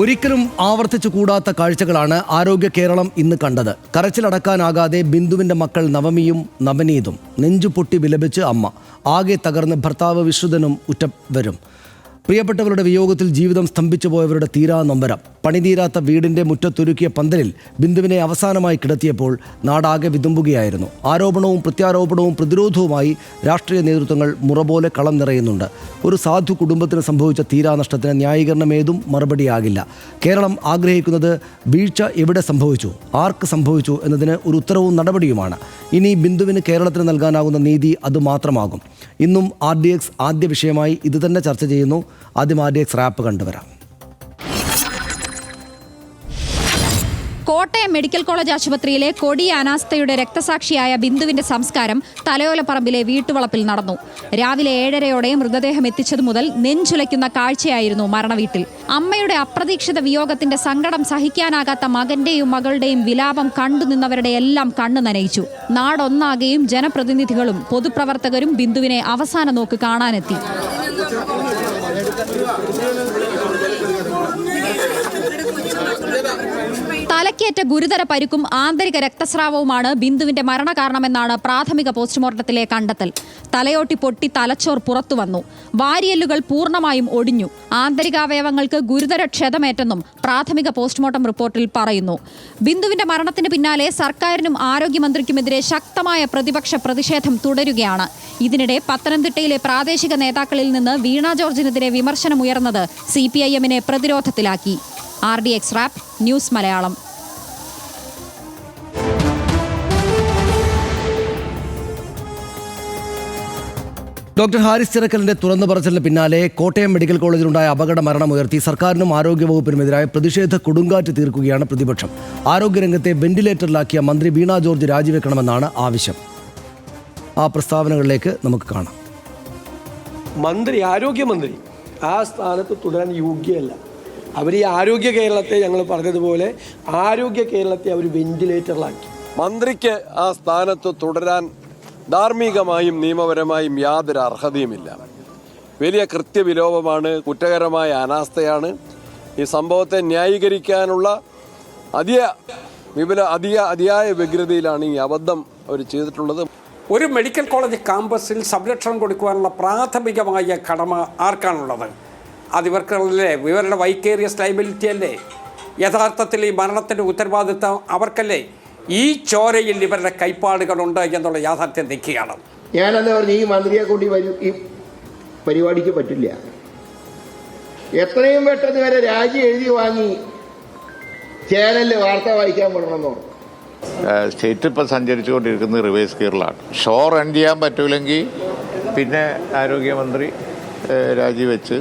ഒരിക്കലും ആവർത്തിച്ചു കൂടാത്ത കാഴ്ചകളാണ് ആരോഗ്യ കേരളം ഇന്ന് കണ്ടത്. കരച്ചിലടക്കാനാകാതെ ബിന്ദുവിന്റെ മക്കൾ നവമിയും നവനീതും. നെഞ്ചുപൊട്ടി വിലപിച്ച് അമ്മ. ആകെ തകർന്ന് ഭർത്താവ് വിശ്രുതനും ഉറ്റവരും. പ്രിയപ്പെട്ടവരുടെ വിയോഗത്തിൽ ജീവിതം സ്തംഭിച്ചു പോയവരുടെ തീരാ നൊമ്പരം. പണിതീരാത്ത വീടിന്റെ മുറ്റത്തൊരുക്കിയ പന്തലിൽ ബിന്ദുവിനെ അവസാനമായി കിടത്തിയപ്പോൾ നാടാകെ വിതുമ്പുകയായിരുന്നു. ആരോപണവും പ്രത്യാരോപണവും പ്രതിരോധവുമായി രാഷ്ട്രീയ നേതൃത്വങ്ങൾ മുറപോലെ കളം നിറയുന്നുണ്ട്. ഒരു സാധു കുടുംബത്തിന് സംഭവിച്ച തീരാനഷ്ടത്തിന് ന്യായീകരണമേതും മറുപടിയാകില്ല. കേരളം ആഗ്രഹിക്കുന്നത് വീഴ്ച എവിടെ സംഭവിച്ചു, ആർക്ക് സംഭവിച്ചു എന്നതിന് ഒരു ഉത്തരവും നടപടിയുമാണ്. ഇനി ബിന്ദുവിന് കേരളത്തിന് നൽകാനാകുന്ന നീതി അതുമാത്രമാകും. ഇന്നും RDX ആദ്യ വിഷയമായി ഇത് തന്നെ ചർച്ച ചെയ്യുന്നു. ആദ്യം RDX റാപ്പ് കണ്ടുവരാം. കോട്ടയം മെഡിക്കൽ കോളേജ് ആശുപത്രിയിലെ കൊടിയ അനാസ്ഥയുടെ രക്തസാക്ഷിയായ ബിന്ദുവിന്റെ സംസ്കാരം തലയോലപ്പറമ്പിലെ വീട്ടുവളപ്പിൽ നടന്നു. രാവിലെ 7:30 മൃതദേഹം എത്തിച്ചതു മുതൽ നെഞ്ചുലയ്ക്കുന്ന കാഴ്ചയായിരുന്നു മരണവീട്ടിൽ. അമ്മയുടെ അപ്രതീക്ഷിത വിയോഗത്തിന്റെ സങ്കടം സഹിക്കാനാകാത്ത മകന്റെയും മകളുടെയും വിലാപം കണ്ടുനിന്നവരുടെ എല്ലാം കണ്ണു നനയിച്ചു. നാടൊന്നാകെയും ജനപ്രതിനിധികളും പൊതുപ്രവർത്തകരും ബിന്ദുവിനെ അവസാന നോക്ക് കാണാനെത്തി. തലക്കേറ്റ ഗുരുതര പരിക്കും ആന്തരിക രക്തസ്രാവവുമാണ് ബിന്ദുവിന്റെ മരണകാരണമെന്നാണ് പ്രാഥമിക പോസ്റ്റ്മോർട്ടത്തിലെ കണ്ടെത്തൽ. തലയോട്ടി പൊട്ടി തലച്ചോർ പുറത്തുവന്നു. വാരിയെല്ലുകൾ പൂർണ്ണമായും ഒടിഞ്ഞു. ആന്തരികാവയവങ്ങൾക്ക് ഗുരുതര ക്ഷതമേറ്റെന്നും പ്രാഥമിക പോസ്റ്റ്മോർട്ടം റിപ്പോർട്ടിൽ പറയുന്നു. ബിന്ദുവിന്റെ മരണത്തിന് പിന്നാലെ സർക്കാരിനും ആരോഗ്യമന്ത്രിക്കുമെതിരെ ശക്തമായ പ്രതിപക്ഷ പ്രതിഷേധം തുടരുകയാണ്. ഇതിനിടെ പത്തനംതിട്ടയിലെ പ്രാദേശിക നേതാക്കളിൽ നിന്ന് വീണ ജോർജിനെതിരെ വിമർശനമുയർന്നത് CPIM-നെ പ്രതിരോധത്തിലാക്കി. RDX wrap news Malayalam. Doctor Haris ചിറക്കലിന്റെ തുറന്നു പറച്ചിലിന് പിന്നാലെ കോട്ടയം മെഡിക്കൽ കോളേജിലുണ്ടായ അപകട മരണം ഉയർത്തി സർക്കാരിനും ആരോഗ്യവകുപ്പിനുമെതിരായ പ്രതിഷേധ കൊടുങ്കാറ്റ് തീർക്കുകയാണ് പ്രതിപക്ഷം. ആരോഗ്യരംഗത്തെ വെന്റിലേറ്ററിലാക്കിയ മന്ത്രി വീണ ജോർജ് രാജിവെക്കണമെന്നാണ് ആവശ്യം. ആ പ്രസ്താവനകളിലേക്ക് നമുക്ക് കാണാം. ആരോഗ്യമന്ത്രി ആ സ്ഥാനത്ത് തുടരാൻ യോഗ്യമല്ല. അവർ ഈ ആരോഗ്യ കേരളത്തെ, ഞങ്ങൾ പറഞ്ഞതുപോലെ ആരോഗ്യ കേരളത്തെ അവർ വെന്റിലേറ്ററിലാക്കി. മന്ത്രിക്ക് ആ സ്ഥാനത്ത് തുടരാൻ ധാർമ്മികമായും നിയമപരമായും യാതൊരു അർഹതയുമില്ല. വലിയ കൃത്യവിലോപമാണ്, കുറ്റകരമായ അനാസ്ഥയാണ്. ഈ സംഭവത്തെ ന്യായീകരിക്കാനുള്ള അതിയായ വ്യഗ്രതയിലാണ് ഈ അബദ്ധം അവർ ചെയ്തിട്ടുള്ളത്. ഒരു മെഡിക്കൽ കോളേജ് ക്യാമ്പസിൽ സംരക്ഷണം കൊടുക്കുവാനുള്ള പ്രാഥമികമായ കടമ ആർക്കാണുള്ളത്? അതിവർക്കല്ലേ? ഇവരുടെ വൈക്കേറിയസ് ലയബിലിറ്റി അല്ലേ? യഥാർത്ഥത്തിൽ ഈ മരണത്തിൻ്റെ ഉത്തരവാദിത്തം അവർക്കല്ലേ? ഈ ചോരയിൽ ഇവരുടെ കൈപ്പാടുകളുണ്ട് എന്നുള്ള യാഥാർത്ഥ്യം നിൽക്കുകയാണ്. ഞാനെന്താ പറഞ്ഞു, ഈ മന്ത്രിയെ കൂടി ഈ പരിപാടിക്ക് പറ്റില്ല. എത്രയും പെട്ടെന്ന് വരെ രാജി എഴുതി വാങ്ങി ചാനലിൽ വാർത്ത വായിക്കാൻ പോകണമെന്നോ. സ്റ്റേറ്റ് ഇപ്പോൾ സഞ്ചരിച്ചുകൊണ്ടിരിക്കുന്നത് റിവേഴ്സ് ഗിയറിലാണ്. ഷോ റൺ ചെയ്യാൻ പറ്റൂലെങ്കിൽ പിന്നെ ആരോഗ്യമന്ത്രി രാജിവെച്ച്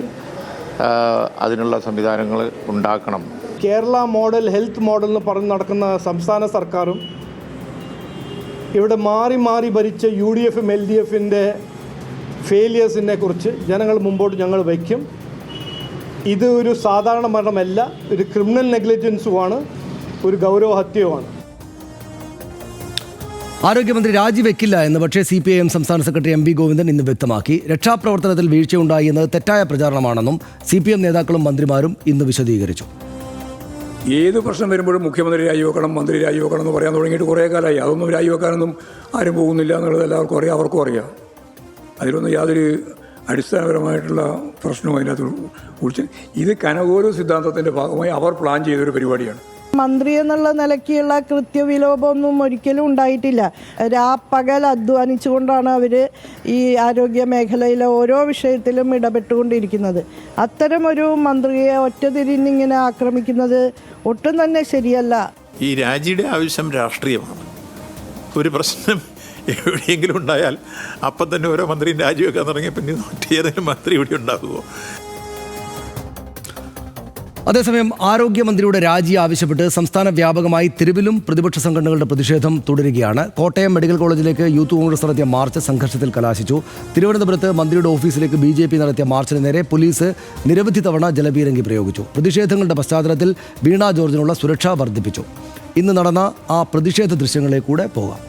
അതിനുള്ള സംവിധാനങ്ങൾ ഉണ്ടാക്കണം. കേരള മോഡൽ, ഹെൽത്ത് മോഡൽ എന്ന് പറഞ്ഞ് നടക്കുന്ന സംസ്ഥാന സർക്കാരും ഇവിടെ മാറി മാറി ഭരിച്ച UDF-ഉം LDF-ന്റെ ഫെയിലിയേഴ്സിനെ കുറിച്ച് ജനങ്ങൾ മുമ്പോട്ട് ഞങ്ങൾ വയ്ക്കും. ഇത് ഒരു സാധാരണ മരണമല്ല, ഒരു ക്രിമിനൽ നെഗ്ലിജൻസുമാണ്, ഒരു ഗൗരവഹത്യയുമാണ്. ആരോഗ്യമന്ത്രി രാജിവെക്കില്ല എന്ന് പക്ഷേ CPIM സംസ്ഥാന സെക്രട്ടറി MV ഗോവിന്ദൻ ഇന്ന് വ്യക്തമാക്കി. രക്ഷാപ്രവർത്തനത്തിൽ വീഴ്ചയുണ്ടായി എന്നത് തെറ്റായ പ്രചാരണമാണെന്നും CPM നേതാക്കളും മന്ത്രിമാരും ഇന്ന് വിശദീകരിച്ചു. ഏത് പ്രശ്നം വരുമ്പോഴും മുഖ്യമന്ത്രി രാജിവെക്കണം, മന്ത്രി രാജിവെക്കണം എന്ന് പറയാൻ തുടങ്ങിയിട്ട് കുറേ കാലമായി. അതൊന്നും രാജിവെക്കാനൊന്നും ആരും പോകുന്നില്ല എന്നുള്ളത് എല്ലാവർക്കും അറിയാം, അവർക്കും അറിയാം. അതിലൊന്നും യാതൊരു അടിസ്ഥാനപരമായിട്ടുള്ള പ്രശ്നവും അതിനകത്ത് കുറിച്ച്. ഇത് കനകോലു സിദ്ധാന്തത്തിൻ്റെ ഭാഗമായി അവർ പ്ലാൻ ചെയ്തൊരു പരിപാടിയാണ്. മന്ത്രി എന്നുള്ള നിലയ്ക്കുള്ള കൃത്യവിലോപമൊന്നും ഒരിക്കലും ഉണ്ടായിട്ടില്ല. രാപ്പകൽ അധ്വാനിച്ചുകൊണ്ടാണ് അവർ ഈ ആരോഗ്യ മേഖലയിലെ ഓരോ വിഷയത്തിലും ഇടപെട്ടുകൊണ്ടിരിക്കുന്നത്. അത്തരമൊരു മന്ത്രിയെ ഒറ്റതിരിഞ്ഞിങ്ങനെ ആക്രമിക്കുന്നത് ഒട്ടും തന്നെ ശരിയല്ല. ഈ രാജിയുടെ ആവശ്യം രാഷ്ട്രീയമാണ്. ഒരു പ്രശ്നം എവിടെയെങ്കിലും ഉണ്ടായാൽ അപ്പം തന്നെ ഓരോ മന്ത്രിയും രാജിവെക്കാൻ തുടങ്ങിയ പിന്നെ ഏതെങ്കിലും മന്ത്രി ഇവിടെ ഉണ്ടാകുമോ? അതേസമയം ആരോഗ്യമന്ത്രിയുടെ രാജി ആവശ്യപ്പെട്ട് സംസ്ഥാന വ്യാപകമായി തെരുവിലും പ്രതിപക്ഷ സംഘടനകളുടെ പ്രതിഷേധം തുടരുകയാണ്. കോട്ടയം മെഡിക്കൽ കോളേജിലേക്ക് യൂത്ത് കോൺഗ്രസ് നടത്തിയ മാർച്ച് സംഘർഷത്തിൽ കലാശിച്ചു. തിരുവനന്തപുരത്ത് മന്ത്രിയുടെ ഓഫീസിലേക്ക് BJP നടത്തിയ മാർച്ചിന് നേരെ പോലീസ് നിരവധി തവണ ജലപീരങ്കി പ്രയോഗിച്ചു. പ്രതിഷേധങ്ങളുടെ പശ്ചാത്തലത്തിൽ വീണ ജോർജിനുള്ള സുരക്ഷ വർദ്ധിപ്പിച്ചു. ഇന്ന് നടന്ന ആ പ്രതിഷേധ ദൃശ്യങ്ങളിലേക്കൂടെ പോകാം.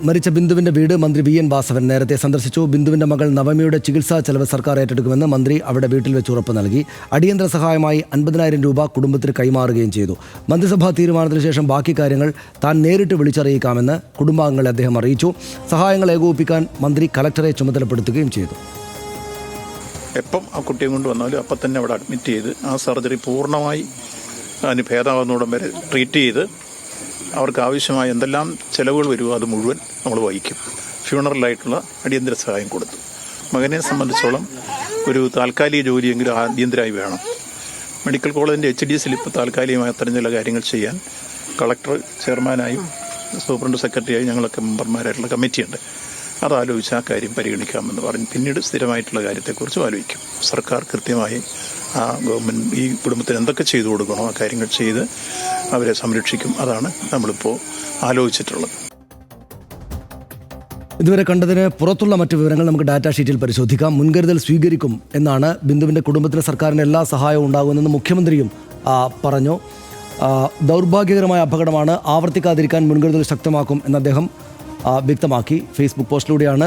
മരിച്ച ബിന്ദുവിന്റെ വീട് മന്ത്രി വി എൻ വാസവൻ നേരത്തെ സന്ദർശിച്ചു. ബിന്ദുവിന്റെ മകൾ നവമിയുടെ ചികിത്സാ ചെലവ് സർക്കാർ ഏറ്റെടുക്കുമെന്ന് മന്ത്രി അവിടെ വീട്ടിൽ വെച്ച് ഉറപ്പ് നൽകി. അടിയന്തര സഹായമായി 50,000 രൂപ കുടുംബത്തിന് കൈമാറുകയും ചെയ്തു. മന്ത്രിസഭാ തീരുമാനത്തിന് ശേഷം ബാക്കി കാര്യങ്ങൾ താൻ നേരിട്ട് വിളിച്ചറിയിക്കാമെന്ന് കുടുംബാംഗങ്ങളെ അദ്ദേഹം അറിയിച്ചു. സഹായങ്ങൾ ഏകോപിപ്പിക്കാൻ മന്ത്രി കലക്ടറെ ചുമതലപ്പെടുത്തുകയും ചെയ്തു. എപ്പം ആ കുട്ടിയെ കൊണ്ട് വന്നാലും അപ്പം തന്നെ അവിടെ അഡ്മിറ്റ് ചെയ്ത് ആ സർജറി പൂർണ്ണമായി അതിന് ഭേദമാകുന്നിടം വരെ ട്രീറ്റ് ചെയ്ത് അവർക്ക് ആവശ്യമായ എന്തെല്ലാം ചിലവുകൾ വരുമോ അത് മുഴുവൻ നമ്മൾ വഹിക്കും. ഫ്യൂണറലായിട്ടുള്ള അടിയന്തര സഹായം കൊടുത്തു. മകനെ സംബന്ധിച്ചോളം ഒരു താൽക്കാലിക ജോലിയെങ്കിലും അടിയന്തരമായി വേണം. മെഡിക്കൽ കോളേജിൻ്റെ HDS ഇപ്പോൾ താൽക്കാലികമായി അത്തരം ചില കാര്യങ്ങൾ ചെയ്യാൻ കളക്ടർ ചെയർമാനായും സൂപ്രണ്ട് സെക്രട്ടറിയായും ഞങ്ങളൊക്കെ മെമ്പർമാരായിട്ടുള്ള കമ്മിറ്റിയുണ്ട്. അതാലോചിച്ച് ആ കാര്യം പരിഗണിക്കാമെന്ന് പറഞ്ഞ് പിന്നീട് സ്ഥിരമായിട്ടുള്ള കാര്യത്തെക്കുറിച്ച് ആലോചിക്കും. സർക്കാർ കൃത്യമായി ആ ഗവൺമെൻറ് ഈ കുടുംബത്തിന് എന്തൊക്കെ ചെയ്തു കൊടുക്കണോ ആ കാര്യങ്ങൾ ചെയ്ത് അവരെ സംരക്ഷിക്കും. അതാണ് നമ്മളിപ്പോൾ ആലോചിച്ചിട്ടുള്ളത്. ഇതുവരെ കണ്ടതിന് പുറത്തുള്ള മറ്റ് വിവരങ്ങൾ നമുക്ക് ഡാറ്റാ ഷീറ്റിൽ പരിശോധിക്കാം. മുൻകരുതൽ സ്വീകരിക്കും എന്നാണ് ബിന്ദുവിൻ്റെ കുടുംബത്തിന് സർക്കാരിൻ്റെ എല്ലാ സഹായവും ഉണ്ടാകുമെന്ന് മുഖ്യമന്ത്രിയും പറഞ്ഞു. ദൗർഭാഗ്യകരമായ അപകടമാണ്, ആവർത്തിക്കാതിരിക്കാൻ മുൻകരുതൽ ശക്തമാക്കും എന്ന് അദ്ദേഹം വ്യക്തമാക്കി. ഫേസ്ബുക്ക് പോസ്റ്റിലൂടെയാണ്.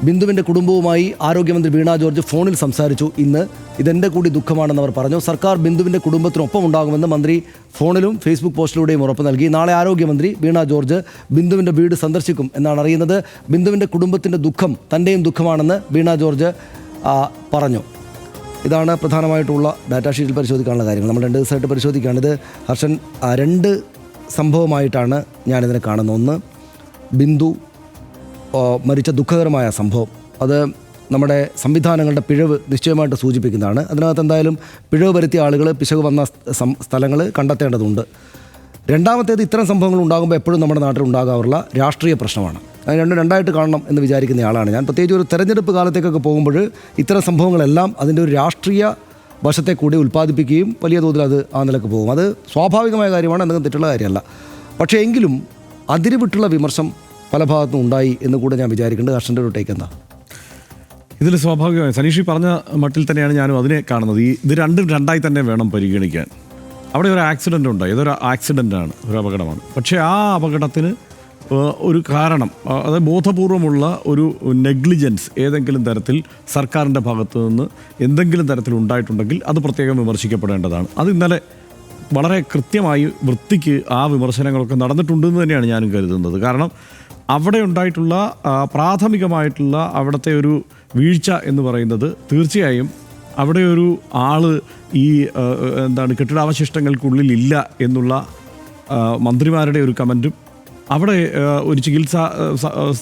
ബിന്ദുവിൻ്റെ കുടുംബവുമായി ആരോഗ്യമന്ത്രി വീണ ജോർജ് ഫോണിൽ സംസാരിച്ചു. ഇന്ന് ഇതെൻ്റെ കൂടി ദുഃഖമാണെന്ന് അവർ പറഞ്ഞു. സർക്കാർ ബിന്ദുവിൻ്റെ കുടുംബത്തിനൊപ്പം ഉണ്ടാകുമെന്ന് മന്ത്രി ഫോണിലും ഫേസ്ബുക്ക് പോസ്റ്റിലൂടെയും ഉറപ്പ് നൽകി. നാളെ ആരോഗ്യമന്ത്രി വീണ ജോർജ് ബിന്ദുവിൻ്റെ വീട് സന്ദർശിക്കും എന്നാണ് അറിയുന്നത്. ബിന്ദുവിൻ്റെ കുടുംബത്തിൻ്റെ ദുഃഖം തൻ്റെയും ദുഃഖമാണെന്ന് വീണ ജോർജ് പറഞ്ഞു. ഇതാണ് പ്രധാനമായിട്ടുള്ള ഡാറ്റാ ഷീറ്റിൽ പരിശോധിക്കാനുള്ള കാര്യങ്ങൾ. നമ്മൾ 2 ദിവസമായിട്ട് പരിശോധിക്കുകയാണ്. ഇത് ഹർഷൻ 2 സംഭവമായിട്ടാണ് ഞാനിതിനെ കാണുന്നത്. ഒന്ന്, ബിന്ദു മരിച്ച ദുഃഖകരമായ സംഭവം. അത് നമ്മുടെ സംവിധാനങ്ങളുടെ പിഴവ് നിശ്ചയമായിട്ട് സൂചിപ്പിക്കുന്നതാണ്. അതിനകത്ത് എന്തായാലും പിഴവ് വരുത്തിയ ആളുകൾ, പിശക് വന്ന സ്ഥലങ്ങൾ കണ്ടെത്തേണ്ടതുണ്ട്. രണ്ടാമത്തേത്, ഇത്തരം സംഭവങ്ങൾ ഉണ്ടാകുമ്പോൾ എപ്പോഴും നമ്മുടെ നാട്ടിൽ ഉണ്ടാകാറുള്ള രാഷ്ട്രീയ പ്രശ്നമാണ്. അത് രണ്ടായിട്ട് കാണണം എന്ന് വിചാരിക്കുന്ന ആളാണ് ഞാൻ. പ്രത്യേകിച്ച് ഒരു തെരഞ്ഞെടുപ്പ് കാലത്തേക്കൊക്കെ പോകുമ്പോൾ ഇത്തരം സംഭവങ്ങളെല്ലാം അതിൻ്റെ ഒരു രാഷ്ട്രീയ വശത്തെ കൂടി ഉൽപ്പാദിപ്പിക്കുകയും വലിയ തോതിൽ അത് ആ നിലക്ക് പോകും. അത് സ്വാഭാവികമായ കാര്യമാണ്, എന്തെങ്കിലും തെറ്റുള്ള കാര്യമല്ല. പക്ഷേ എങ്കിലും അതിരുവിട്ടുള്ള വിമർശം പല ഭാഗത്തും ഉണ്ടായി എന്ന് കൂടെ ഞാൻ വിചാരിക്കേണ്ടത്. ഹർഷൻ്റെ ഒരു ടേക്ക് എന്താ? ഇതിൽ സ്വാഭാവികമായി സനീഷി പറഞ്ഞ മട്ടിൽ തന്നെയാണ് ഞാനും അതിനെ കാണുന്നത്. ഇത് രണ്ടും രണ്ടായി തന്നെ വേണം പരിഗണിക്കാൻ. അവിടെ ഒരു ആക്സിഡൻ്റ് ഉണ്ടായി, ഇതൊരു ആക്സിഡൻ്റാണ്, ഒരു അപകടമാണ്. പക്ഷേ ആ അപകടത്തിന് ഒരു കാരണം, അതായത് ബോധപൂർവമുള്ള ഒരു നെഗ്ലിജൻസ് ഏതെങ്കിലും തരത്തിൽ സർക്കാരിൻ്റെ ഭാഗത്തു നിന്ന് എന്തെങ്കിലും തരത്തിൽ ഉണ്ടായിട്ടുണ്ടെങ്കിൽ അത് പ്രത്യേകം വിമർശിക്കപ്പെടേണ്ടതാണ്. അത് ഇന്നലെ വളരെ കൃത്യമായി വൃത്തിക്ക് ആ വിമർശനങ്ങളൊക്കെ നടന്നിട്ടുണ്ടെന്ന് തന്നെയാണ് ഞാനും കരുതുന്നത്. കാരണം അവിടെ ഉണ്ടായിട്ടുള്ള പ്രാഥമികമായിട്ടുള്ള അവിടുത്തെ ഒരു വീഴ്ച എന്ന് പറയുന്നത് തീർച്ചയായും അവിടെ ഒരു ആൾ ഈ കെട്ടിടാവശിഷ്ടങ്ങൾക്കുള്ളിൽ ഇല്ല എന്നുള്ള മന്ത്രിമാരുടെ ഒരു കമൻറ്റും, അവിടെ ഒരു ചികിത്സാ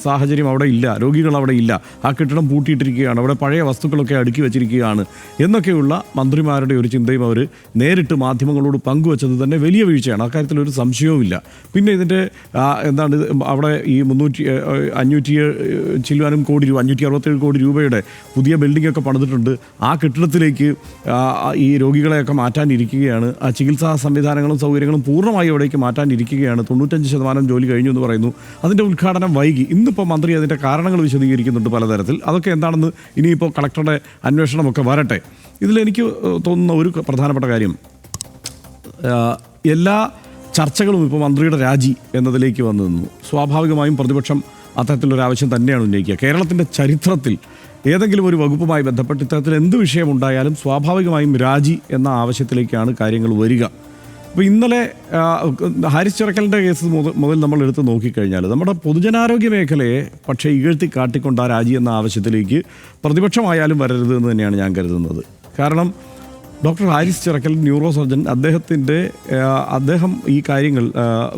സാഹചര്യം അവിടെ ഇല്ല, രോഗികൾ അവിടെ ഇല്ല, ആ കെട്ടിടം പൂട്ടിയിട്ടിരിക്കുകയാണ്, അവിടെ പഴയ വസ്തുക്കളൊക്കെ അടുക്കി വച്ചിരിക്കുകയാണ് എന്നൊക്കെയുള്ള മന്ത്രിമാരുടെ ഒരു ചിന്തയും അവർ നേരിട്ട് മാധ്യമങ്ങളോട് പങ്കുവച്ചത് തന്നെ വലിയ വീഴ്ചയാണ്. അക്കാര്യത്തിൽ ഒരു സംശയവുമില്ല. പിന്നെ ഇതിൻ്റെ അവിടെ ഈ 500 കോടി രൂപ 567 കോടി രൂപയുടെ പുതിയ ബിൽഡിങ്ങൊക്കെ പണിതിട്ടുണ്ട്. ആ കെട്ടിടത്തിലേക്ക് ഈ രോഗികളെയൊക്കെ മാറ്റാനിരിക്കുകയാണ്. ആ ചികിത്സാ സംവിധാനങ്ങളും സൗകര്യങ്ങളും പൂർണ്ണമായി അവിടേക്ക് മാറ്റാനിരിക്കുകയാണ്. 95% ജോലി കഴിഞ്ഞു എന്ന് പറയുന്നു. അതിൻ്റെ ഉദ്ഘാടനം വൈകി. ഇന്നിപ്പോൾ മന്ത്രി അതിൻ്റെ കാരണങ്ങൾ വിശദീകരിക്കുന്നുണ്ട് പലതരത്തിൽ. അതൊക്കെ എന്താണെന്ന് ഇനിയിപ്പോൾ കളക്ടറുടെ അന്വേഷണമൊക്കെ വരട്ടെ. ഇതിലെനിക്ക് തോന്നുന്ന ഒരു പ്രധാനപ്പെട്ട കാര്യം, എല്ലാ ചർച്ചകളും ഇപ്പോൾ മന്ത്രിയുടെ രാജി എന്നതിലേക്ക് വന്നു നിന്നു. സ്വാഭാവികമായും പ്രതിപക്ഷം അത്തരത്തിലൊരാവശ്യം തന്നെയാണ് ഉന്നയിക്കുക. കേരളത്തിൻ്റെ ചരിത്രത്തിൽ ഏതെങ്കിലും ഒരു വകുപ്പുമായി ബന്ധപ്പെട്ട് ഇത്തരത്തിൽ എന്ത് വിഷയമുണ്ടായാലും സ്വാഭാവികമായും രാജി എന്ന ആവശ്യത്തിലേക്കാണ് കാര്യങ്ങൾ വരിക. അപ്പോൾ ഇന്നലെ ഹാരിസ് ചിറക്കലിൻ്റെ കേസ് മുതൽ നമ്മൾ എടുത്ത് നോക്കിക്കഴിഞ്ഞാൽ നമ്മുടെ പൊതുജനാരോഗ്യ മേഖലയെ പക്ഷേ ഇകഴ്ത്തി കാട്ടിക്കൊണ്ട് ആ രാജി എന്ന ആവശ്യത്തിലേക്ക് പ്രതിപക്ഷമായാലും വരരുത് എന്ന് തന്നെയാണ് ഞാൻ കരുതുന്നത്. കാരണം doctor Haris Chirakkal, neuro surgeon, അദ്ദേഹം ഈ കാര്യങ്ങൾ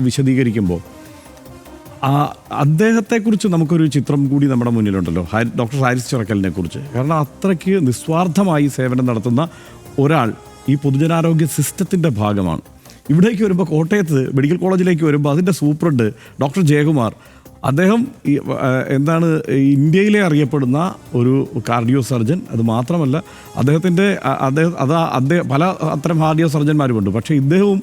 വിശദീകരിക്കുമ്പോൾ അദ്ദേഹത്തെക്കുറിച്ച് നമുക്കൊരു ചിത്രം കൂടി നമ്മുടെ മുന്നിലുണ്ടല്ലോ, ഡോക്ടർ ഹാരിസ് ചിറക്കലിനെ കുറിച്ച്. കാരണം അത്രയ്ക്ക് നിസ്വാർത്ഥമായി സേവനം നടത്തുന്ന ഒരാൾ ഈ പൊതുജനാരോഗ്യ സിസ്റ്റത്തിൻ്റെ ഭാഗമാണ്. ഇവിടേക്ക് വരുമ്പോൾ, കോട്ടയത്ത് മെഡിക്കൽ കോളേജിലേക്ക് വരുമ്പോൾ അതിൻ്റെ സൂപ്രണ്ട് ഡോക്ടർ ജയകുമാർ, അദ്ദേഹം ഇന്ത്യയിലെ അറിയപ്പെടുന്ന ഒരു കാർഡിയോ സർജൻ. അത് മാത്രമല്ല അദ്ദേഹം പല അത്തരം കാർഡിയോ സർജന്മാരുമുണ്ട്. പക്ഷേ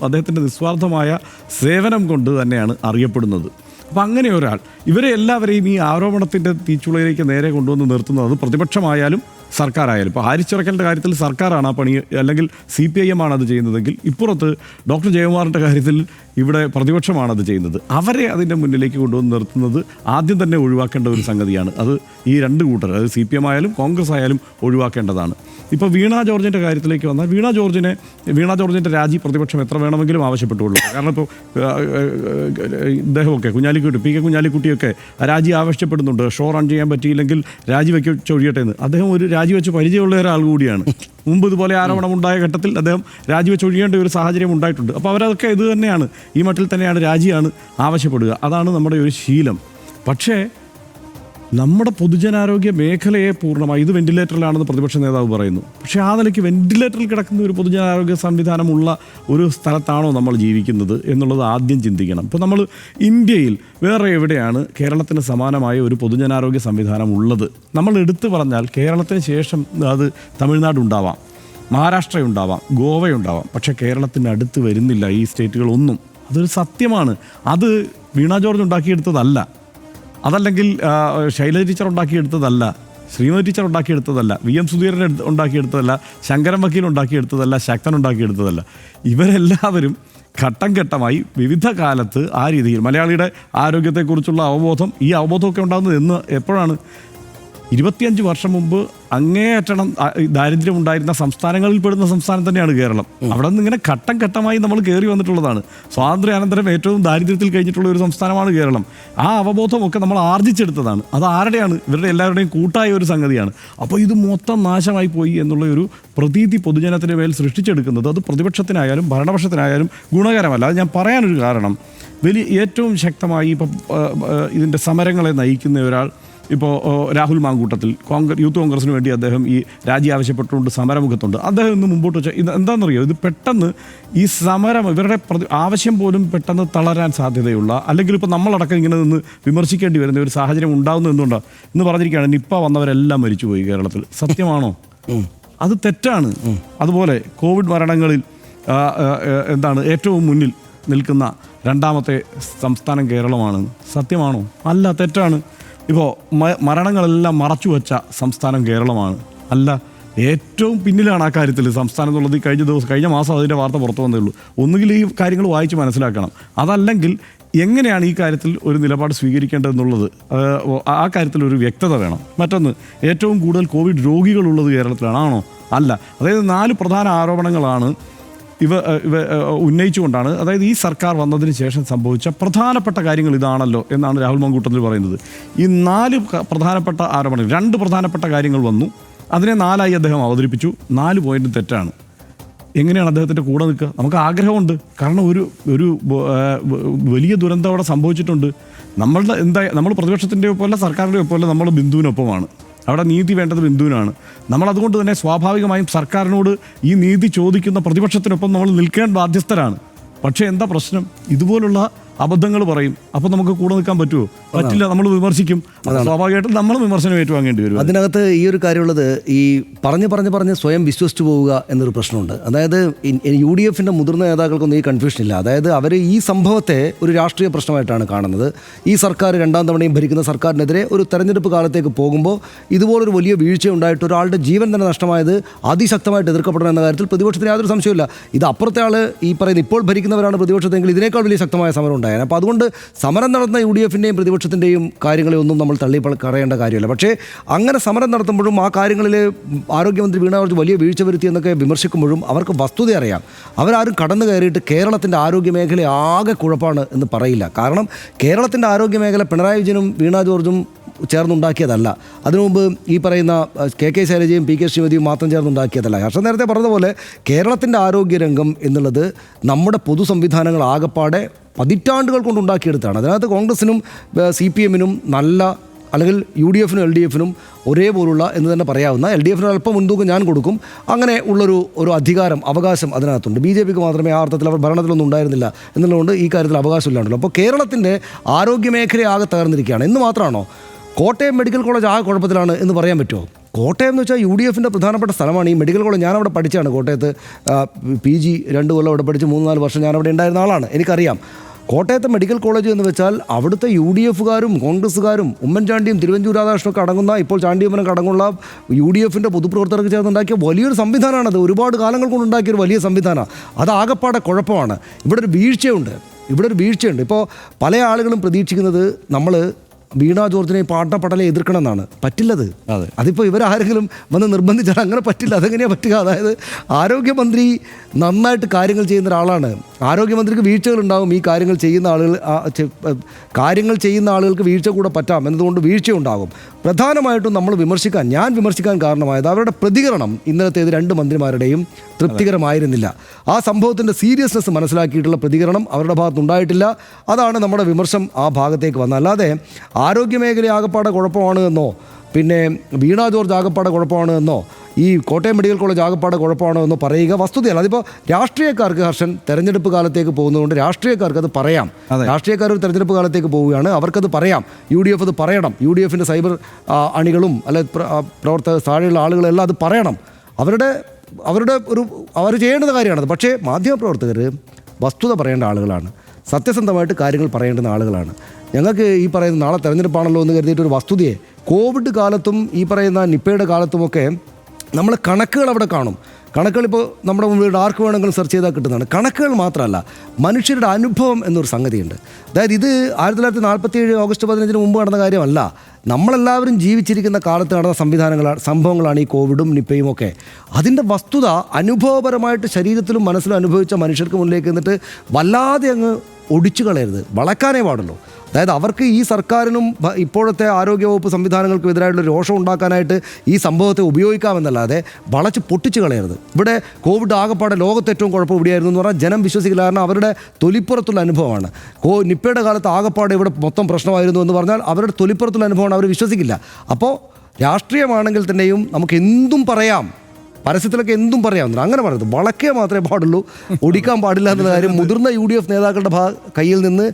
അദ്ദേഹത്തിൻ്റെ നിസ്വാർത്ഥമായ സേവനം കൊണ്ട് തന്നെയാണ് അറിയപ്പെടുന്നത്. അപ്പോൾ അങ്ങനെ ഒരാൾ, ഇവരെ എല്ലാവരെയും ഈ ആരോപണത്തിൻ്റെ തീച്ചുളയിലേക്ക് നേരെ കൊണ്ടുവന്ന് നിർത്തുന്നത്, അത് പ്രതിപക്ഷമായാലും സർക്കാരായാലും ഇപ്പോൾ ഹാരിസ് ചിറക്കലിൻ്റെ കാര്യത്തിൽ സർക്കാരാണ് ആ പണി, അല്ലെങ്കിൽ CPIM ആണ് അത് ചെയ്യുന്നതെങ്കിൽ ഇപ്പുറത്ത് ഡോക്ടർ ജയകുമാറിൻ്റെ കാര്യത്തിൽ ഇവിടെ പ്രതിപക്ഷമാണ് അത് ചെയ്യുന്നത്. അവരെ അതിൻ്റെ മുന്നിലേക്ക് കൊണ്ടുവന്ന് നിർത്തുന്നത് ആദ്യം തന്നെ ഒഴിവാക്കേണ്ട ഒരു സംഗതിയാണ്. അത് ഈ രണ്ട് കൂട്ടർ, അത് CPM ആയാലും കോൺഗ്രസ് ആയാലും ഒഴിവാക്കേണ്ടതാണ്. ഇപ്പോൾ വീണ ജോർജിൻ്റെ കാര്യത്തിലേക്ക് വന്നാൽ വീണ ജോർജിൻ്റെ രാജി പ്രതിപക്ഷം എത്ര വേണമെങ്കിലും ആവശ്യപ്പെട്ടുള്ളൂ. കാരണം ഇപ്പോൾ ഇദ്ദേഹമൊക്കെ PK കുഞ്ഞാലിക്കുട്ടിയൊക്കെ രാജി ആവശ്യപ്പെടുന്നുണ്ട്. ഷോ റൺ ചെയ്യാൻ പറ്റിയില്ലെങ്കിൽ രാജിവെച്ചൊഴിയട്ടെ എന്ന്. അദ്ദേഹം ഒരു രാജിവെച്ച് പരിചയമുള്ള ഒരാൾ കൂടിയാണ്. മുമ്പ് ഇതുപോലെ ആരോപണം ഉണ്ടായ ഘട്ടത്തിൽ അദ്ദേഹം രാജിവെച്ചൊഴിയേണ്ട ഒരു സാഹചര്യം ഉണ്ടായിട്ടുണ്ട്. അപ്പോൾ അവരതൊക്കെ ഇത് തന്നെയാണ്, ഈ മട്ടിൽ തന്നെയാണ് രാജിയാണ് ആവശ്യപ്പെടുക. അതാണ് നമ്മുടെ ഒരു ശീലം. പക്ഷേ നമ്മുടെ പൊതുജനാരോഗ്യ മേഖലയെ പൂർണ്ണമായി, ഇത് വെന്റിലേറ്ററിലാണെന്ന് പ്രതിപക്ഷ നേതാവ് പറയുന്നു. പക്ഷേ ആ നിലയ്ക്ക് വെന്റിലേറ്ററിൽ കിടക്കുന്ന ഒരു പൊതുജനാരോഗ്യ സംവിധാനമുള്ള ഒരു സ്ഥലത്താണോ നമ്മൾ ജീവിക്കുന്നത് എന്നുള്ളത് ആദ്യം ചിന്തിക്കണം. ഇപ്പോൾ നമ്മൾ ഇന്ത്യയിൽ വേറെ എവിടെയാണ് കേരളത്തിന് സമാനമായ ഒരു പൊതുജനാരോഗ്യ സംവിധാനം ഉള്ളത്? നമ്മൾ എടുത്തു പറഞ്ഞാൽ കേരളത്തിന് ശേഷം അത് തമിഴ്നാടുണ്ടാവാം, മഹാരാഷ്ട്രയുണ്ടാവാം, ഗോവയുണ്ടാവാം. പക്ഷേ കേരളത്തിന് അടുത്ത് വരുന്നില്ല ഈ സ്റ്റേറ്റുകളൊന്നും. അതൊരു സത്യമാണ്. അത് വീണ ജോർജ് ഉണ്ടാക്കിയെടുത്തതല്ല, അതല്ലെങ്കിൽ ശൈലജ ടീച്ചർ ഉണ്ടാക്കിയെടുത്തതല്ല, ശ്രീമതി ടീച്ചർ ഉണ്ടാക്കിയെടുത്തതല്ല, VM സുധീരൻ ഉണ്ടാക്കിയെടുത്തതല്ല, ശങ്കരൻ വക്കീൽ ഉണ്ടാക്കിയെടുത്തതല്ല, ശക്തൻ ഉണ്ടാക്കിയെടുത്തതല്ല. ഇവരെല്ലാവരും ഘട്ടം ഘട്ടമായി വിവിധ കാലത്ത് ആ രീതിയിൽ മലയാളിയുടെ ആരോഗ്യത്തെക്കുറിച്ചുള്ള ഈ അവബോധമൊക്കെ ഉണ്ടാകുന്നത് എപ്പോഴാണ്? 25 വർഷം മുമ്പ് അങ്ങേയറ്റണം ദാരിദ്ര്യം ഉണ്ടായിരുന്ന സംസ്ഥാനങ്ങളിൽ പെടുന്ന സംസ്ഥാനം തന്നെയാണ് കേരളം. അവിടെ നിന്ന് ഇങ്ങനെ ഘട്ടം ഘട്ടമായി നമ്മൾ കയറി വന്നിട്ടുള്ളതാണ്. സ്വാതന്ത്ര്യാനന്തരം ഏറ്റവും ദാരിദ്ര്യത്തിൽ കഴിഞ്ഞിട്ടുള്ള ഒരു സംസ്ഥാനമാണ് കേരളം. ആ അവബോധമൊക്കെ നമ്മൾ ആർജിച്ചെടുത്തതാണ്. അത് ആരുടെയാണ്? ഇവരുടെ എല്ലാവരുടെയും കൂട്ടായ ഒരു സംഗതിയാണ്. അപ്പോൾ ഇത് മൊത്തം നാശമായി പോയി എന്നുള്ള ഒരു പ്രതീതി പൊതുജനത്തിന് മേൽ സൃഷ്ടിച്ചെടുക്കുന്നത് അത് പ്രതിപക്ഷത്തിനായാലും ഭരണപക്ഷത്തിനായാലും ഗുണകരമല്ല. അത് ഞാൻ പറയാനൊരു കാരണം, ഏറ്റവും ശക്തമായി ഇപ്പം ഇതിൻ്റെ സമരങ്ങളെ നയിക്കുന്ന ഒരാൾ ഇപ്പോൾ രാഹുൽ മാങ്കൂട്ടത്തിൽ യൂത്ത് കോൺഗ്രസിന് വേണ്ടി അദ്ദേഹം ഈ രാജി ആവശ്യപ്പെട്ടുകൊണ്ട് സമരമുഖത്തുണ്ട്. അദ്ദേഹം ഇന്ന് മുമ്പോട്ട് വെച്ചാൽ ഇത് എന്താണെന്നറിയോ, ഇത് പെട്ടെന്ന് ഈ സമരം ഇവരുടെ ആവശ്യം പോലും പെട്ടെന്ന് തളരാൻ സാധ്യതയുള്ള, അല്ലെങ്കിൽ ഇപ്പോൾ നമ്മളടക്കം ഇങ്ങനെ നിന്ന് വിമർശിക്കേണ്ടി വരുന്ന ഒരു സാഹചര്യം ഉണ്ടാകുന്നത് എന്തുകൊണ്ടാണ് എന്ന് പറഞ്ഞിരിക്കുകയാണ്. നിപ്പ വന്നവരെല്ലാം മരിച്ചുപോയി കേരളത്തിൽ. സത്യമാണോ? അത് തെറ്റാണ്. അതുപോലെ കോവിഡ് മരണങ്ങളിൽ ഏറ്റവും മുന്നിൽ നിൽക്കുന്ന രണ്ടാമത്തെ സംസ്ഥാനം കേരളമാണ്. സത്യമാണോ? അല്ല, തെറ്റാണ്. ഇപ്പോൾ മരണങ്ങളെല്ലാം മറച്ചു വച്ച സംസ്ഥാനം കേരളമാണ്. അല്ല, ഏറ്റവും പിന്നിലാണ് ആ കാര്യത്തിൽ സംസ്ഥാനം എന്നുള്ളത്. കഴിഞ്ഞ മാസം അതിൻ്റെ വാർത്ത പുറത്തു വന്നേ ഉള്ളൂ. ഒന്നുകിൽ ഈ കാര്യങ്ങൾ വായിച്ച് മനസ്സിലാക്കണം, അതല്ലെങ്കിൽ എങ്ങനെയാണ് ഈ കാര്യത്തിൽ ഒരു നിലപാട് സ്വീകരിക്കേണ്ടതെന്നുള്ളത് ആ കാര്യത്തിൽ ഒരു വ്യക്തത വേണം. മറ്റൊന്ന്, ഏറ്റവും കൂടുതൽ കോവിഡ് രോഗികളുള്ളത് കേരളത്തിലാണ്. ആണോ? അല്ല. അതായത് 4 പ്രധാന ആരോപണങ്ങളാണ് ഇവ ഉന്നയിച്ചുകൊണ്ടാണ്, അതായത് ഈ സർക്കാർ വന്നതിന് ശേഷം സംഭവിച്ച പ്രധാനപ്പെട്ട കാര്യങ്ങൾ ഇതാണല്ലോ എന്നാണ് രാഹുൽ മാങ്കൂട്ടത്തിൽ പറയുന്നത്. ഈ 4 പ്രധാനപ്പെട്ട ആരോപണങ്ങൾ, 2 പ്രധാനപ്പെട്ട കാര്യങ്ങൾ വന്നു, അതിനെ 4ആയി അദ്ദേഹം അവതരിപ്പിച്ചു. 4 പോയിന്റ് തെറ്റാണ്. എങ്ങനെയാണ് അദ്ദേഹത്തിൻ്റെ കൂടെ നിൽക്കുക? നമുക്ക് ആഗ്രഹമുണ്ട്. കാരണം ഒരു വലിയ ദുരന്തം അവിടെ സംഭവിച്ചിട്ടുണ്ട്. നമ്മൾ പ്രതിപക്ഷത്തിൻ്റെ ഒപ്പമല്ല, സർക്കാരിൻ്റെ ഒപ്പമല്ല, നമ്മൾ ബിന്ദുവിനൊപ്പമാണ്. അവിടെ നീതി വേണ്ടത് ബിന്ദുവിനാണ്. നമ്മളതുകൊണ്ട് തന്നെ സ്വാഭാവികമായും സർക്കാരിനോട് ഈ നീതി ചോദിക്കുന്ന പ്രതിപക്ഷത്തിനൊപ്പം നമ്മൾ നിൽക്കേണ്ട ബാധ്യസ്ഥരാണ്. പക്ഷേ എന്താ പ്രശ്നം? ഇതുപോലുള്ള അബദ്ധങ്ങൾ പറയും. അപ്പോൾ നമുക്ക് കൂടെ നിൽക്കാൻ പറ്റുമോ? പറ്റില്ല. നമ്മൾ വിമർശിക്കും. സ്വാഭാവികമായിട്ടും നമ്മൾ വിമർശനം ഏറ്റുവാങ്ങേണ്ടി വരും. അതിനകത്ത് ഈ ഒരു കാര്യമുള്ളത്, ഈ പറഞ്ഞ് സ്വയം വിശ്വസിച്ചു പോവുക എന്നൊരു പ്രശ്നമുണ്ട്. അതായത് UDFൻ്റെ മുതിർന്ന നേതാക്കൾക്കൊന്നും ഈ കൺഫ്യൂഷൻ ഇല്ല. അതായത് അവർ ഈ സംഭവത്തെ ഒരു രാഷ്ട്രീയ പ്രശ്നമായിട്ടാണ് കാണുന്നത്. ഈ സർക്കാർ 2ാം തവണയും ഭരിക്കുന്ന സർക്കാരിനെതിരെ ഒരു തെരഞ്ഞെടുപ്പ് കാലത്തേക്ക് പോകുമ്പോൾ ഇതുപോലൊരു വലിയ വീഴ്ച ഉണ്ടായിട്ട് ഒരാളുടെ ജീവൻ തന്നെ നഷ്ടമായത് അതിശക്തമായിട്ട് എതിർക്കപ്പെടണം എന്ന കാര്യത്തിൽ പ്രതിപക്ഷത്തിന് യാതൊരു സംശയമില്ല. ഇത് അപ്പുറത്തെ ആൾ ഈ പറയുന്ന ഇപ്പോൾ ഭരിക്കുന്നവരാണ് പ്രതിപക്ഷത്തെങ്കിൽ ഇതിനേക്കാൾ വലിയ ശക്തമായ സമരം ഉണ്ടായി. അപ്പോൾ അതുകൊണ്ട് സമരം നടന്ന UDFൻ്റെയും പ്രതിപക്ഷത്തിൻ്റെയും കാര്യങ്ങളെ ഒന്നും നമ്മൾ തള്ളിക്കളയേണ്ട കാര്യമില്ല. പക്ഷേ അങ്ങനെ സമരം നടത്തുമ്പോഴും ആ കാര്യങ്ങളിൽ ആരോഗ്യമന്ത്രി വീണ ജോർജ് വലിയ വീഴ്ച വരുത്തി എന്നൊക്കെ വിമർശിക്കുമ്പോഴും അവർക്ക് വസ്തുത അറിയാം. അവരാരും കടന്നു കയറിയിട്ട് കേരളത്തിൻ്റെ ആരോഗ്യ മേഖല ആകെ കുഴപ്പമാണ് എന്ന് പറയില്ല. കാരണം കേരളത്തിൻ്റെ ആരോഗ്യ മേഖല പിണറായി വിജയനും വീണ ജോർജും ചേർന്നുണ്ടാക്കിയതല്ല. അതിനു മുമ്പ് ഈ പറയുന്ന KK ശൈലജയും PK ശ്രീമതിയും മാത്രം ചേർന്നുണ്ടാക്കിയതല്ല. ഹർഷൻ നേരത്തെ പറഞ്ഞതുപോലെ കേരളത്തിൻ്റെ ആരോഗ്യരംഗം എന്നുള്ളത് നമ്മുടെ പൊതു സംവിധാനങ്ങൾ ആകപ്പാടെ പതിറ്റാണ്ടുകൾ കൊണ്ടുണ്ടാക്കിയെടുത്താണ്. അതിനകത്ത് കോൺഗ്രസിനും CPMനും നല്ല, അല്ലെങ്കിൽ UDFനും LDFനും ഒരേപോലുള്ള എന്ന് തന്നെ പറയാവുന്ന, LDFന് അല്പം മുൻതൂക്കം ഞാൻ കൊടുക്കും, അങ്ങനെ ഉള്ളൊരു അധികാരം, അവകാശം അതിനകത്തുണ്ട്. BJPക്ക് മാത്രമേ ആ അർത്ഥത്തിൽ അവർ ഭരണത്തിലൊന്നും ഉണ്ടായിരുന്നില്ല എന്നുള്ളതുകൊണ്ട് ഈ കാര്യത്തിൽ അവകാശമില്ലാണ്ടല്ലോ. അപ്പോൾ കേരളത്തിൻ്റെ ആരോഗ്യ മേഖല ആകെ തകർന്നിരിക്കുകയാണ്. എന്ന് മാത്രമാണോ കോട്ടയം മെഡിക്കൽ കോളേജ് ആകെ കുഴപ്പത്തിലാണ് എന്ന് പറയാൻ പറ്റുമോ? കോട്ടയം എന്ന് വെച്ചാൽ UDFൻ്റെ പ്രധാനപ്പെട്ട സ്ഥലമാണ്. ഈ മെഡിക്കൽ കോളേജ് ഞാനവിടെ പഠിച്ചാണ്. കോട്ടയത്ത് PG 2 കൊല്ലം അവിടെ പഠിച്ച് 3-4 വർഷം ഞാനവിടെ ഉണ്ടായിരുന്ന ആളാണ്. എനിക്കറിയാം. കോട്ടയത്തെ മെഡിക്കൽ കോളേജ് എന്ന് വെച്ചാൽ അവിടുത്തെ UDFകാരും കോൺഗ്രസ്സുകാരും ഉമ്മൻചാണ്ടിയും തിരുവഞ്ചൂർ രാധാകൃഷ്ണനൊക്കെ അടങ്ങുന്ന, ഇപ്പോൾ ചാണ്ടിയമ്മനൊക്കെ അടങ്ങുന്ന UDFിൻ്റെ പൊതുപ്രവർത്തകർക്ക് ചേർന്നുണ്ടാക്കിയ വലിയൊരു സംവിധാനമാണത്. ഒരുപാട് കാലങ്ങൾ കൊണ്ടുണ്ടാക്കിയൊരു വലിയ സംവിധാനമാണ്. അത് ആകപ്പാടെ കുഴപ്പമാണ്. ഇവിടെ ഒരു വീഴ്ചയുണ്ട്. ഇപ്പോൾ പല ആളുകളും പ്രതീക്ഷിക്കുന്നത് നമ്മൾ വീണ ജോർജിനെ പാട്ടപ്പടലെ എതിർക്കണം എന്നാണ്. പറ്റില്ലത്. അതിപ്പോൾ ഇവരാരെങ്കിലും വന്ന് നിർബന്ധിച്ചാൽ അങ്ങനെ പറ്റില്ല. അതെങ്ങനെയാണ് പറ്റുക? അതായത് ആരോഗ്യമന്ത്രി നന്നായിട്ട് കാര്യങ്ങൾ ചെയ്യുന്ന ഒരാളാണ്. ആരോഗ്യമന്ത്രിക്ക് വീഴ്ചകളുണ്ടാകും. ഈ കാര്യങ്ങൾ ചെയ്യുന്ന ആളുകൾക്ക് വീഴ്ച കൂടെ പറ്റാം എന്നതുകൊണ്ട് വീഴ്ചയുണ്ടാകും. പ്രധാനമായിട്ടും ഞാൻ വിമർശിക്കാൻ കാരണമായത് അവരുടെ പ്രതികരണം ഇന്നലത്തേത് 2 മന്ത്രിമാരുടെയും തൃപ്തികരമായിരുന്നില്ല. ആ സംഭവത്തിൻ്റെ സീരിയസ്നെസ് മനസ്സിലാക്കിയിട്ടുള്ള പ്രതികരണം അവരുടെ ഭാഗത്തുണ്ടായിട്ടില്ല. അതാണ് നമ്മുടെ വിമർശം ആ ഭാഗത്തേക്ക് വന്നത്. അല്ലാതെ ആരോഗ്യമേഖല ആകപ്പാടെ കുഴപ്പമാണ് എന്നോ, പിന്നെ വീണ ജോർജ് ആകപ്പാടെ കുഴപ്പമാണ് എന്നോ, ഈ കോട്ടയം മെഡിക്കൽ കോളേജ് ആകപ്പാടെ കുഴപ്പമാണോ എന്ന് പറയുക വസ്തുതയല്ല. അതിപ്പോൾ രാഷ്ട്രീയക്കാർക്ക്, ഹർഷൻ, തെരഞ്ഞെടുപ്പ് കാലത്തേക്ക് പോകുന്നതുകൊണ്ട് രാഷ്ട്രീയക്കാർക്ക് അത് പറയാം. രാഷ്ട്രീയക്കാർ ഒരു തെരഞ്ഞെടുപ്പ് കാലത്തേക്ക് പോവുകയാണ്, അവർക്കത് പറയാം. UDF അത് പറയണം. UDFിൻ്റെ സൈബർ അണികളും അല്ലെ പ്രവർത്തകർ, താഴെയുള്ള ആളുകളെല്ലാം അത് പറയണം. അവർ ചെയ്യേണ്ടുന്ന കാര്യമാണത്. പക്ഷേ മാധ്യമപ്രവർത്തകർ വസ്തുത പറയേണ്ട ആളുകളാണ്. സത്യസന്ധമായിട്ട് കാര്യങ്ങൾ പറയേണ്ടുന്ന ആളുകളാണ്. ഞങ്ങൾക്ക് ഈ പറയുന്ന നാളെ തെരഞ്ഞെടുപ്പാണല്ലോ എന്ന് കരുതിയിട്ടൊരു വസ്തുതയെ കോവിഡ് കാലത്തും ഈ പറയുന്ന നിപ്പയുടെ കാലത്തുമൊക്കെ നമ്മൾ കണക്കുകൾ അവിടെ കാണും. കണക്കുകളിപ്പോൾ നമ്മുടെ മുമ്പിൽ ആർക്ക് വേണമെങ്കിലും സെർച്ച് ചെയ്താൽ കിട്ടുന്നതാണ്. കണക്കുകൾ മാത്രമല്ല, മനുഷ്യരുടെ അനുഭവം എന്നൊരു സംഗതിയുണ്ട്. അതായത് ഇത് 1947 ഓഗസ്റ്റ് 15 മുമ്പ് നടന്ന കാര്യമല്ല. നമ്മളെല്ലാവരും ജീവിച്ചിരിക്കുന്ന കാലത്ത് നടന്ന സംഭവങ്ങളാണ് ഈ കോവിഡും നിപ്പയും ഒക്കെ. അതിൻ്റെ വസ്തുത അനുഭവപരമായിട്ട് ശരീരത്തിലും മനസ്സിലും അനുഭവിച്ച മനുഷ്യർക്ക് മുന്നിലേക്ക് എന്നിട്ട് വല്ലാതെ അങ്ങ് ഒടിച്ചു കളയരുത്, വളക്കാനേ പാടുള്ളൂ. അതായത് അവർക്ക് ഈ സർക്കാരിനും ഇപ്പോഴത്തെ ആരോഗ്യവകുപ്പ് സംവിധാനങ്ങൾക്കും എതിരായിട്ടുള്ള രോഷം ഉണ്ടാക്കാനായിട്ട് ഈ സംഭവത്തെ ഉപയോഗിക്കാമെന്നല്ലാതെ വളച്ച് പൊട്ടിച്ച് കളയരുത്. ഇവിടെ കോവിഡ് ആകപ്പാടെ ലോകത്ത് ഏറ്റവും കുഴപ്പം ഇവിടെയായിരുന്നു എന്ന് പറഞ്ഞാൽ ജനം വിശ്വസിക്കില്ല. കാരണം അവരുടെ തൊലിപ്പുറത്തുള്ള അനുഭവമാണ്. നിപ്പയുടെ കാലത്ത് ആകപ്പാടെ ഇവിടെ മൊത്തം പ്രശ്നമായിരുന്നു എന്ന് പറഞ്ഞാൽ അവരുടെ തൊലിപ്പുറത്തുള്ള അനുഭവമാണ്, അവർ വിശ്വസിക്കില്ല. അപ്പോൾ രാഷ്ട്രീയമാണെങ്കിൽ തന്നെയും നമുക്ക് എന്തും പറയാം, പരസ്യത്തിലൊക്കെ എന്തും പറയാവുന്നില്ല. അങ്ങനെ പറയുന്നത് വളക്കേ മാത്രമേ പാടുള്ളൂ, ഒടിക്കാൻ പാടില്ല എന്നുള്ള കാര്യം മുതിർന്ന UDF നേതാക്കളുടെ കയ്യിൽ നിന്ന്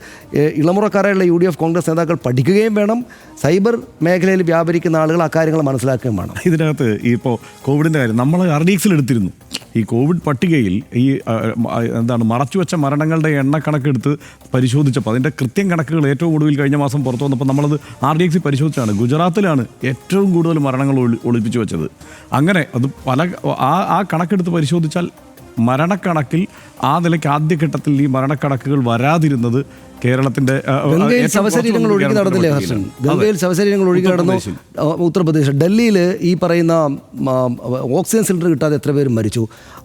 ഇളമുറക്കാരായുള്ള UDF കോൺഗ്രസ് നേതാക്കൾ പഠിക്കുകയും വേണം. സൈബർ മേഖലയിൽ വ്യാപരിക്കുന്ന ആളുകൾ അക്കാര്യങ്ങൾ മനസ്സിലാക്കുകയും വേണം. ഇതിനകത്ത് ഇപ്പോൾ കോവിഡിൻ്റെ കാര്യം നമ്മൾ RDXൽ എടുത്തിരുന്നു. ഈ കോവിഡ് പട്ടികയിൽ ഈ മറച്ചുവെച്ച മരണങ്ങളുടെ എണ്ണക്കണക്കെടുത്ത് പരിശോധിച്ചപ്പോൾ അതിൻ്റെ കൃത്യം കണക്കുകൾ ഏറ്റവും ഒടുവിൽ കഴിഞ്ഞ മാസം പുറത്തു വന്നപ്പോൾ നമ്മളത് RDXൽ പരിശോധിച്ചാണ്. ഗുജറാത്തിലാണ് ഏറ്റവും കൂടുതൽ മരണങ്ങൾ ഒളിപ്പിച്ചു വെച്ചത്. അങ്ങനെ അത് ആ കണക്കെടുത്ത് പരിശോധിച്ചാൽ മരണക്കണക്കിൽ ആ നിലയ്ക്ക് ആദ്യഘട്ടത്തിൽ ഈ മരണക്കണക്കുകൾ വരാതിരുന്നത് കേരളത്തിന്റെ ഗംഗയിൽ ശവശരീരങ്ങൾ ഒഴുകി നടന്നില്ലേ ഹർഷൻ? ഗംഗയിൽ ശവശരീരങ്ങൾ ഒഴുകി നടന്നു ഉത്തർപ്രദേശ്. ഡൽഹിയിൽ ഈ പറയുന്ന ഓക്സിജൻ സിലിണ്ടർ കിട്ടാതെ എത്ര പേരും മരിച്ചു.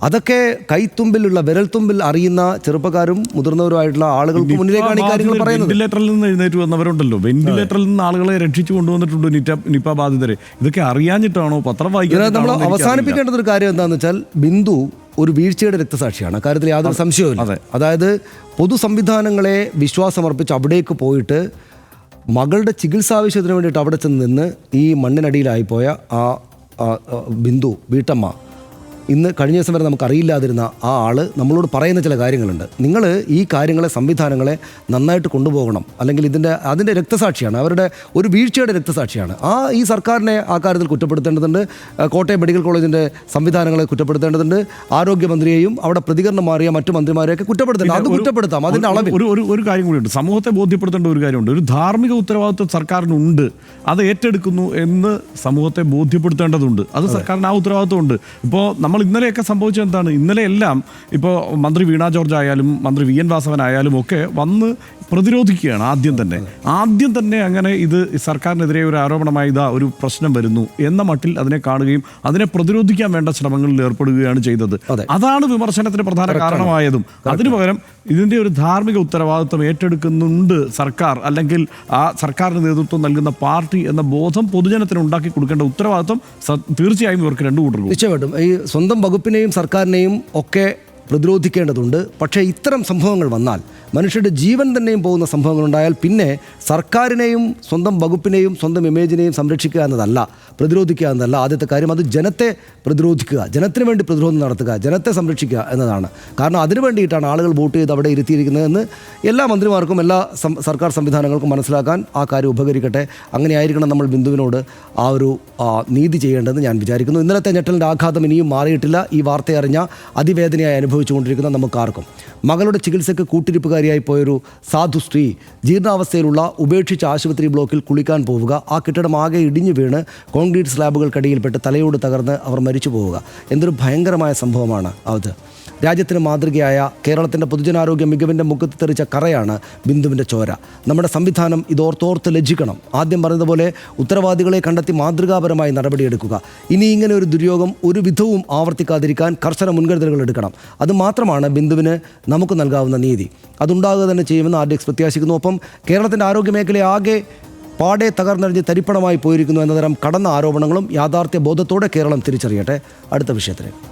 അതൊക്കെ കൈത്തുമ്പിലുള്ള വിരൽത്തുമ്പിൽ അറിയുന്ന ചെറുപ്പക്കാരും മുതിർന്നവരുമായിട്ടുള്ള ആളുകൾക്ക് മുന്നിലേക്കാണ് ഈ കാര്യങ്ങൾ പറയുന്നത്. വെന്റിലേറ്ററിൽ നിന്ന് എഴുന്നേറ്റ് വന്നവരുണ്ടല്ലോ, വെന്റിലേറ്ററിൽ നിന്ന് ആളുകളെ രക്ഷിച്ചു കൊണ്ടുവന്നിട്ടുണ്ട് നിപ ബാധിതരെ. ഇതൊക്കെ അറിയാഞ്ഞിട്ടാണോ പത്രം വായിക്കുന്നത്? നമ്മൾ അവസാനിപ്പിക്കേണ്ടത് ഒരു കാര്യം എന്താണെന്ന് വെച്ചാൽ, ബിന്ദു ഒരു വീഴ്ചയുടെ രക്തസാക്ഷിയാണ്. അക്കാര്യത്തിൽ യാതൊരു സംശയവുമില്ല. അതായത് പൊതു സംവിധാനങ്ങളെ വിശ്വാസമർപ്പിച്ച് അവിടേക്ക് പോയിട്ട് മകളുടെ ചികിത്സാവശ്യത്തിന് വേണ്ടിയിട്ട് അവിടെ ചെന്ന് നിന്ന് ഈ മണ്ണിനടിയിലായിപ്പോയ ആ ബിന്ദു വീട്ടമ്മ, ഇന്ന് കഴിഞ്ഞ ദിവസം വരെ നമുക്കറിയില്ലാതിരുന്ന ആ ആള് നമ്മളോട് പറയുന്ന ചില കാര്യങ്ങളുണ്ട്. നിങ്ങൾ ഈ കാര്യങ്ങളെ, സംവിധാനങ്ങളെ നന്നായിട്ട് കൊണ്ടുപോകണം, അല്ലെങ്കിൽ അതിൻ്റെ രക്തസാക്ഷിയാണ്, അവരുടെ ഒരു വീഴ്ചയുടെ രക്തസാക്ഷിയാണ്. ഈ സർക്കാരിനെ ആ കാര്യത്തിൽ കുറ്റപ്പെടുത്തേണ്ടതുണ്ട്. കോട്ടയം മെഡിക്കൽ കോളേജിൻ്റെ സംവിധാനങ്ങളെ കുറ്റപ്പെടുത്തേണ്ടതുണ്ട്. ആരോഗ്യമന്ത്രിയെയും അവിടെ പ്രതികരണം മാറിയ മറ്റു മന്ത്രിമാരെയൊക്കെ കുറ്റപ്പെടുത്തേണ്ടത്, അത് കുറ്റപ്പെടുത്താം. അതിൻ്റെ അളവിൽ ഒരു കാര്യം കൂടിയുണ്ട്, സമൂഹത്തെ ബോധ്യപ്പെടുത്തേണ്ട ഒരു കാര്യമുണ്ട്. ഒരു ധാർമ്മിക ഉത്തരവാദിത്വം സർക്കാരിനുണ്ട്, അത് ഏറ്റെടുക്കുന്നു എന്ന് സമൂഹത്തെ ബോധ്യപ്പെടുത്തേണ്ടതുണ്ട്. അത് സർക്കാരിന് ആ ഉത്തരവാദിത്വമുണ്ട്. ഇപ്പോൾ നമ്മൾ ഇന്നലെയൊക്കെ സംഭവിച്ചത് എന്താണ്? ഇന്നലെ എല്ലാം ഇപ്പോൾ മന്ത്രി വീണ ജോർജ് ആയാലും മന്ത്രി VN വാസവൻ ആയാലും ഒക്കെ വന്ന് പ്രതിരോധിക്കുകയാണ്. ആദ്യം തന്നെ അങ്ങനെ ഇത് സർക്കാരിനെതിരെ ഒരു ആരോപണമായി ഒരു പ്രശ്നം വരുന്നു എന്ന മട്ടിൽ അതിനെ കാണുകയും അതിനെ പ്രതിരോധിക്കാൻ വേണ്ട ശ്രമങ്ങളിൽ ഏർപ്പെടുകയാണ് ചെയ്തത്. അതാണ് വിമർശനത്തിന് പ്രധാന കാരണമായതും. അതിനു പകരം ഇതിൻ്റെ ഒരു ധാർമ്മിക ഉത്തരവാദിത്വം ഏറ്റെടുക്കുന്നുണ്ട് സർക്കാർ, അല്ലെങ്കിൽ ആ സർക്കാരിന് നേതൃത്വം നൽകുന്ന പാർട്ടി എന്ന ബോധം പൊതുജനത്തിന് ഉണ്ടാക്കി കൊടുക്കേണ്ട ഉത്തരവാദിത്വം തീർച്ചയായും ഇവർക്ക് രണ്ടു കൂട്ടർക്കും. നിശ്ചയമായിട്ടും ഈ സ്വന്തം വകുപ്പിനെയും സർക്കാരിനെയും ഒക്കെ പ്രതിരോധിക്കേണ്ടതുണ്ട്. പക്ഷേ ഇത്തരം സംഭവങ്ങൾ വന്നാൽ, മനുഷ്യരുടെ ജീവൻ തന്നെയും പോകുന്ന സംഭവങ്ങളുണ്ടായാൽ പിന്നെ സർക്കാരിനെയും സ്വന്തം വകുപ്പിനെയും സ്വന്തം ഇമേജിനെയും സംരക്ഷിക്കുക എന്നതല്ല, പ്രതിരോധിക്കുക എന്നതല്ല ആദ്യത്തെ കാര്യം. അത് ജനത്തെ പ്രതിരോധിക്കുക, ജനത്തിന് വേണ്ടി പ്രതിരോധം നടത്തുക, ജനത്തെ സംരക്ഷിക്കുക എന്നതാണ്. കാരണം അതിനു വേണ്ടിയിട്ടാണ് ആളുകൾ വോട്ട് ചെയ്ത് അവിടെ ഇരുത്തിയിരിക്കുന്നതെന്ന് എല്ലാ മന്ത്രിമാർക്കും എല്ലാ സർക്കാർ സംവിധാനങ്ങൾക്കും മനസ്സിലാക്കാൻ ആ കാര്യം ഉപകരിക്കട്ടെ. അങ്ങനെയായിരിക്കണം നമ്മൾ ബിന്ദുവിനോട് ആ ഒരു നീതി ചെയ്യേണ്ടതെന്ന് ഞാൻ വിചാരിക്കുന്നു. ഇന്നലത്തെ ഞെട്ടലിൻ്റെ ആഘാതം ഇനിയും മാറിയിട്ടില്ല. ഈ വാർത്തയറിഞ്ഞ അതിവേദനയായി അനുഭവിച്ചുകൊണ്ടിരിക്കുന്ന നമുക്കാർക്കും മകളുടെ ചികിത്സയ്ക്ക് കൂട്ടിരിപ്പുകാരി ജീവനക്കാരിയായി പോയൊരു സാധു സ്ത്രീ ജീർണാവസ്ഥയിലുള്ള ഉപേക്ഷിച്ച ആശുപത്രി ബ്ലോക്കിൽ കുളിക്കാൻ പോവുക. ആ കെട്ടിടം ആകെ ഇടിഞ്ഞു വീണ് കോൺക്രീറ്റ് സ്ലാബുകൾക്കടിയിൽപ്പെട്ട് തലയോട് തകർന്ന് അവർ മരിച്ചു പോവുക. എന്തൊരു ഭയങ്കരമായ സംഭവമാണ് അത്. രാജ്യത്തിന് മാതൃകയായ കേരളത്തിൻ്റെ പൊതുജനാരോഗ്യ മികവിൻ്റെ മുഖത്ത് തെറിച്ച കറയാണ് ബിന്ദുവിൻ്റെ ചോര. നമ്മുടെ സംവിധാനം ഇതോർത്തോർത്ത് ലജ്ജിക്കണം. ആദ്യം പറഞ്ഞതുപോലെ ഉത്തരവാദികളെ കണ്ടെത്തി മാതൃകാപരമായി നടപടിയെടുക്കുക. ഇനി ഇങ്ങനെ ഒരു ദുര്യോഗം ഒരു വിധവും ആവർത്തിക്കാതിരിക്കാൻ കർശന മുൻകരുതലുകൾ എടുക്കണം. അതുമാത്രമാണ് ബിന്ദുവിന് നമുക്ക് നൽകാവുന്ന നീതി. അതുണ്ടാകുക തന്നെ ചെയ്യുമെന്ന് RDX പ്രത്യാശിക്കുന്നു. ഒപ്പം കേരളത്തിൻ്റെ ആരോഗ്യമേഖലയെ ആകെ പാടെ തകർന്നടിഞ്ഞ് തരിപ്പണമായി പോയിരിക്കുന്നു എന്ന തരം കടന്ന ആരോപണങ്ങളും യാഥാർത്ഥ്യ ബോധത്തോടെ കേരളം തിരിച്ചറിയട്ടെ. അടുത്ത വിഷയത്തിലേക്ക്.